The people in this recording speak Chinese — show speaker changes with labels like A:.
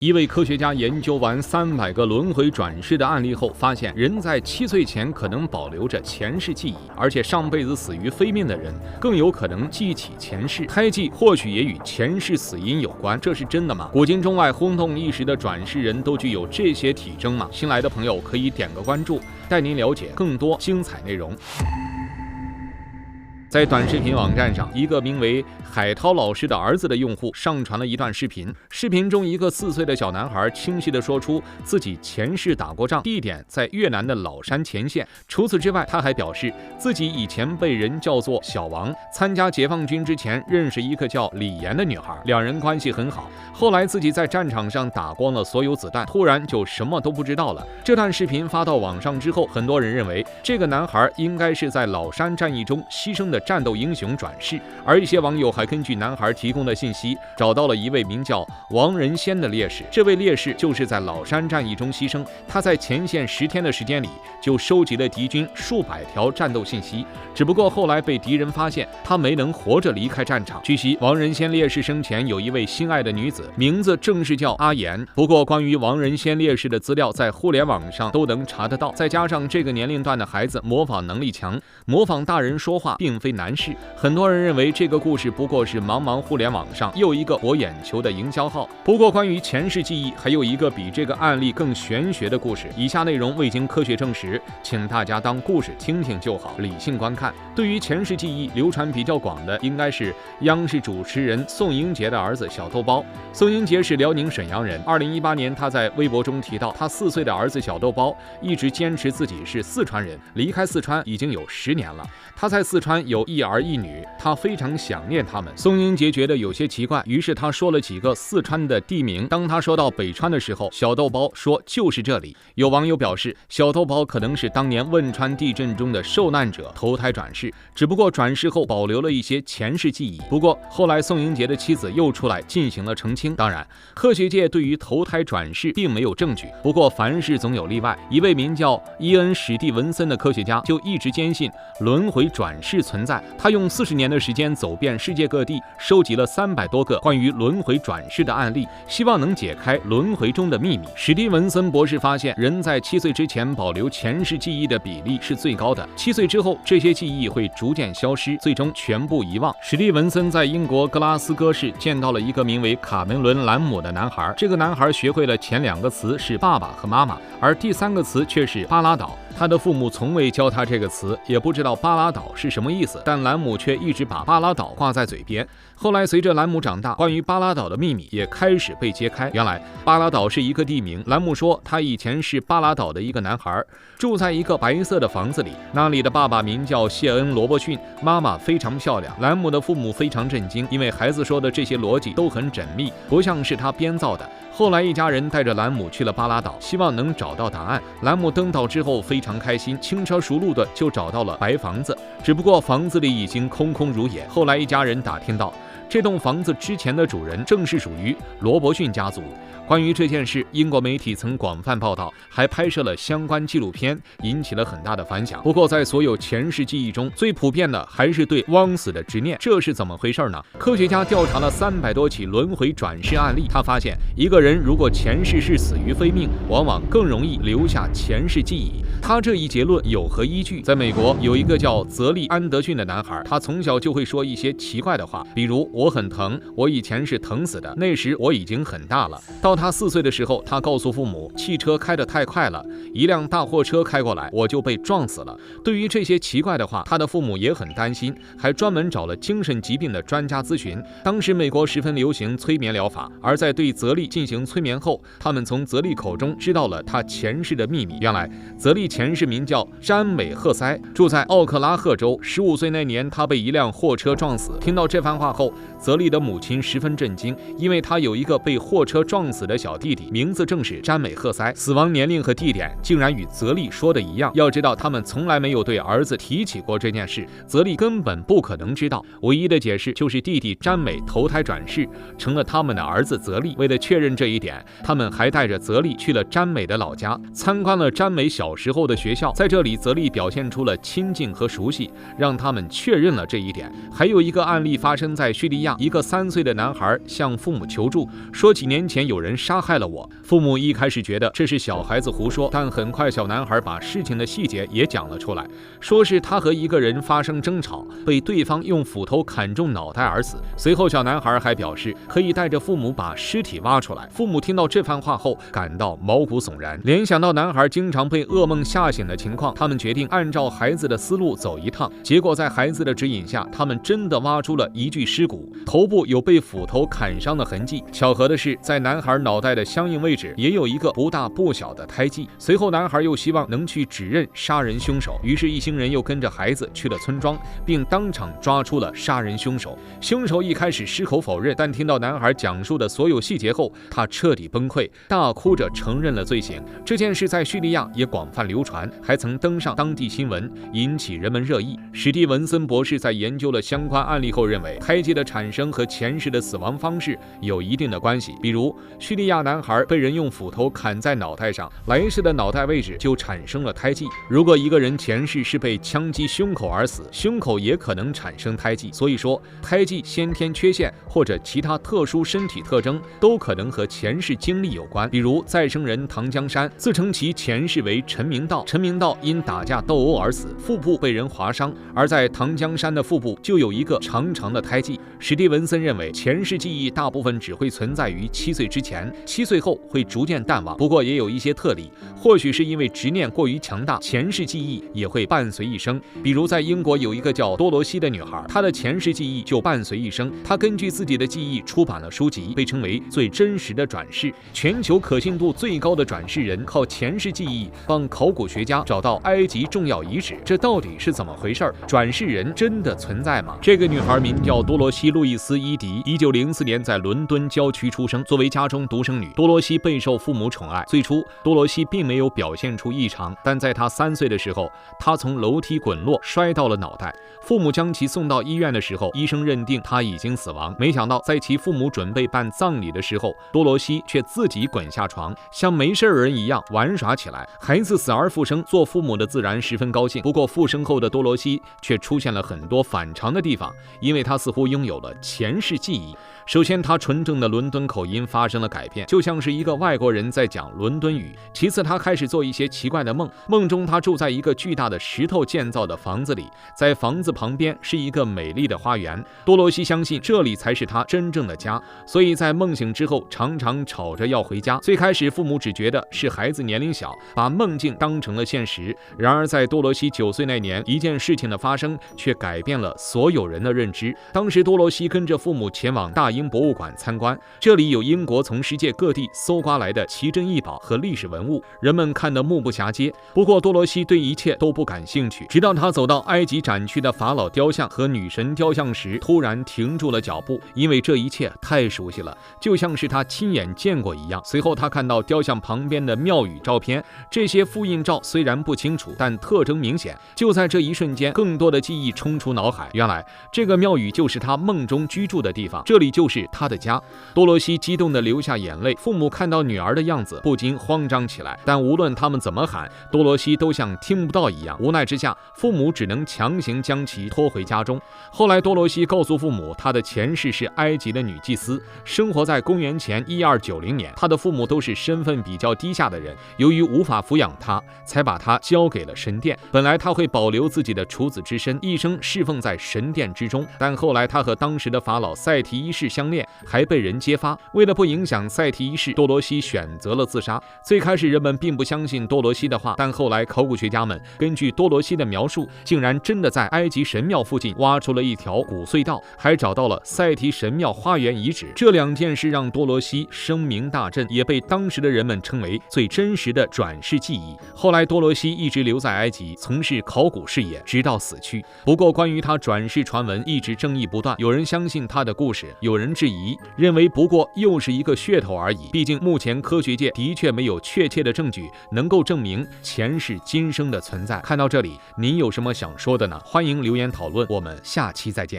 A: 一位科学家研究完300个轮回转世的案例后，发现人在7岁前可能保留着前世记忆，而且上辈子死于非命的人更有可能记起前世。胎记或许也与前世死因有关，这是真的吗？古今中外轰动一时的转世人都具有这些体征吗？新来的朋友可以点个关注，带您了解更多精彩内容。在短视频网站上，一个名为海涛老师的儿子的用户上传了一段视频。视频中，一个4岁的小男孩清晰地说出自己前世打过仗，地点在越南的老山前线。除此之外，他还表示自己以前被人叫做小王，参加解放军之前认识一个叫李岩的女孩，两人关系很好。后来自己在战场上打光了所有子弹，突然就什么都不知道了。这段视频发到网上之后，很多人认为这个男孩应该是在老山战役中牺牲的战斗英雄转世，而一些网友还根据男孩提供的信息，找到了一位名叫王仁先的烈士。这位烈士就是在老山战役中牺牲，他在前线10天的时间里就收集了敌军数百条战斗信息，只不过后来被敌人发现，他没能活着离开战场。据悉，王仁先烈士生前有一位心爱的女子，名字正是叫阿言。不过关于王仁先烈士的资料在互联网上都能查得到，再加上这个年龄段的孩子模仿能力强，模仿大人说话并非难事，很多人认为这个故事不过是茫茫互联网上又一个博眼球的营销号。不过关于前世记忆，还有一个比这个案例更玄学的故事，以下内容未经科学证实，请大家当故事听听就好，理性观看。对于前世记忆流传比较广的，应该是央视主持人宋英杰的儿子小豆包。宋英杰是辽宁沈阳人，2018年他在微博中提到，他4岁的儿子小豆包一直坚持自己是四川人，离开四川已经有10年了。他在四川有1儿1女，他非常想念他们。宋英杰觉得有些奇怪，于是他说了几个四川的地名。当他说到北川的时候，小豆包说就是这里。有网友表示，小豆包可能是当年汶川地震中的受难者投胎转世，只不过转世后保留了一些前世记忆。不过后来宋英杰的妻子又出来进行了澄清。当然，科学界对于投胎转世并没有证据，不过凡事总有例外。一位名叫伊恩·史蒂文森的科学家就一直坚信轮回转世存在，他用40年的时间走遍世界各地，收集了300多个关于轮回转世的案例，希望能解开轮回中的秘密。史蒂文森博士发现，人在7岁之前保留前世记忆的比例是最高的，7岁之后这些记忆会逐渐消失，最终全部遗忘。史蒂文森在英国格拉斯哥市见到了一个名为卡梅伦·兰姆的男孩，这个男孩学会了前2个词是爸爸和妈妈，而第3个词却是巴拉岛。他的父母从未教他这个词，也不知道巴拉岛是什么意思，但兰姆却一直把巴拉岛挂在嘴边。后来随着兰姆长大，关于巴拉岛的秘密也开始被揭开。原来巴拉岛是一个地名，兰姆说他以前是巴拉岛的一个男孩，住在一个白色的房子里，那里的爸爸名叫谢恩·罗伯逊，妈妈非常漂亮。兰姆的父母非常震惊，因为孩子说的这些逻辑都很缜密，不像是他编造的。后来一家人带着兰姆去了巴拉岛，希望能找到答案。兰姆登岛之后非常开心，轻车熟路的就找到了白房子，只不过房子里已经空空如也。后来一家人打听到，这栋房子之前的主人正是属于罗伯逊家族。关于这件事，英国媒体曾广泛报道，还拍摄了相关纪录片，引起了很大的反响。不过在所有前世记忆中，最普遍的还是对枉死的执念，这是怎么回事呢？科学家调查了300多起轮回转世案例，他发现一个人如果前世是死于非命，往往更容易留下前世记忆。他这一结论有何依据？在美国有一个叫泽利·安德逊的男孩，他从小就会说一些奇怪的话，比如我很疼，我以前是疼死的，那时我已经很大了。到他4岁的时候，他告诉父母，汽车开得太快了，一辆大货车开过来，我就被撞死了。对于这些奇怪的话，他的父母也很担心，还专门找了精神疾病的专家咨询。当时美国十分流行催眠疗法，而在对泽利进行催眠后，他们从泽利口中知道了他前世的秘密。原来泽利前世名叫詹美赫塞，住在奥克拉荷州。15岁那年，他被一辆货车撞死。听到这番话后，泽利的母亲十分震惊，因为他有一个被货车撞死的小弟弟，名字正是詹美赫塞，死亡年龄和地点竟然与泽利说的一样。要知道，他们从来没有对儿子提起过这件事，泽利根本不可能知道。唯一的解释就是弟弟詹美投胎转世，成了他们的儿子泽利。为了确认这一点，他们还带着泽利去了詹美的老家，参观了詹美小时候的学校。在这里，泽利表现出了亲近和熟悉，让他们确认了这一点。还有一个案例发生在叙利利亚，一个3岁的男孩向父母求助，说几年前有人杀害了我。父母一开始觉得这是小孩子胡说，但很快小男孩把事情的细节也讲了出来，说是他和一个人发生争吵，被对方用斧头砍中脑袋而死。随后小男孩还表示可以带着父母把尸体挖出来。父母听到这番话后感到毛骨悚然，联想到男孩经常被噩梦吓醒的情况，他们决定按照孩子的思路走一趟。结果在孩子的指引下，他们真的挖出了一具尸骨，头部有被斧头砍伤的痕迹。巧合的是，在男孩脑袋的相应位置也有一个不大不小的胎记。随后男孩又希望能去指认杀人凶手，于是一行人又跟着孩子去了村庄，并当场抓出了杀人凶手。凶手一开始矢口否认，但听到男孩讲述的所有细节后，他彻底崩溃，大哭着承认了罪行。这件事在叙利亚也广泛流传，还曾登上当地新闻，引起人们热议。史蒂文森博士在研究了相关案例后认为，胎记的产生和前世的死亡方式有一定的关系。比如，叙利亚男孩被人用斧头砍在脑袋上，来世的脑袋位置就产生了胎记。如果一个人前世是被枪击胸口而死，胸口也可能产生胎记。所以说，胎记先天缺陷或者其他特殊身体特征都可能和前世经历有关。比如再生人唐江山自称其前世为陈明道，陈明道因打架斗殴而死，腹部被人划伤，而在唐江山的腹部就有一个长长的胎记。史蒂文森认为，前世记忆大部分只会存在于7岁之前，7岁后会逐渐淡忘。不过也有一些特例，或许是因为执念过于强大，前世记忆也会伴随一生。比如在英国有一个叫多罗西的女孩，她的前世记忆就伴随一生。她根据自己的记忆出版了书籍，被称为最真实的转世，全球可信度最高的转世人，靠前世记忆帮考古学家找到埃及重要遗址。这到底是怎么回事？转世人真的存在吗？这个女孩名叫多罗西·路易斯·伊迪，1904年在伦敦郊区出生。作为家中独生女，多罗西备受父母宠爱。最初，多罗西并没有表现出异常，但在她3岁的时候，她从楼梯滚落，摔到了脑袋。父母将其送到医院的时候，医生认定她已经死亡。没想到，在其父母准备办葬礼的时候，多罗西却自己滚下床，像没事人一样玩耍起来。孩子死而复生，做父母的自然十分高兴。不过复生后的多罗西却出现了很多反常的地方，因为她似乎拥有了前世记忆。首先，她纯正的伦敦口音发生了改变，就像是一个外国人在讲伦敦语。其次，她开始做一些奇怪的梦，梦中她住在一个巨大的石头建造的房子里，在房子旁边是一个美丽的花园。多罗西相信这里才是她真正的家，所以在梦醒之后常常吵着要回家。最开始父母只觉得是孩子年龄小，把梦境当成了现实。然而在多罗西9岁那年，一件事情的发生却改变了所有人的认知。当时多罗西跟着父母前往大英博物馆参观，这里有英国从世界各地搜刮来的奇珍异宝和历史文物，人们看得目不暇接。不过多罗西对一切都不感兴趣，直到他走到埃及展区的法老雕像和女神雕像时，突然停住了脚步，因为这一切太熟悉了，就像是他亲眼见过一样。随后他看到雕像旁边的庙宇照片，这些复印照虽然不清楚，但特征明显。就在这一瞬间，更多的记忆冲出脑海，原来这个庙宇就是他梦中居住的地方，这里就是他的家。多罗西激动地流下眼泪，父母看到女儿的样子不禁慌张起来，但无论他们怎么喊，多罗西都像听不到一样。无奈之下，父母只能强行将其拖回家中。后来多罗西告诉父母，她的前世是埃及的女祭司，生活在公元前1290年。她的父母都是身份比较低下的人，由于无法抚养她，才把她交给了神殿。本来她会保留自己的处子之身，一生侍奉在神殿之中，但后来她和当时的法老赛提一世相恋，还被人揭发。为了不影响赛提一世，多罗西选择了自杀。最开始人们并不相信多罗西的话，但后来考古学家们根据多罗西的描述，竟然真的在埃及神庙附近挖出了一条古隧道，还找到了赛提神庙花园遗址。这2件事让多罗西声名大振，也被当时的人们称为最真实的转世记忆。后来多罗西一直留在埃及从事考古事业，直到死去。不过关于他转世传闻一直争议不断，有人相信他的故事，有人质疑，认为不过又是一个噱头而已。毕竟目前科学界的确没有确切的证据能够证明前世今生的存在。看到这里，您有什么想说的呢？欢迎留言讨论，我们下期再见。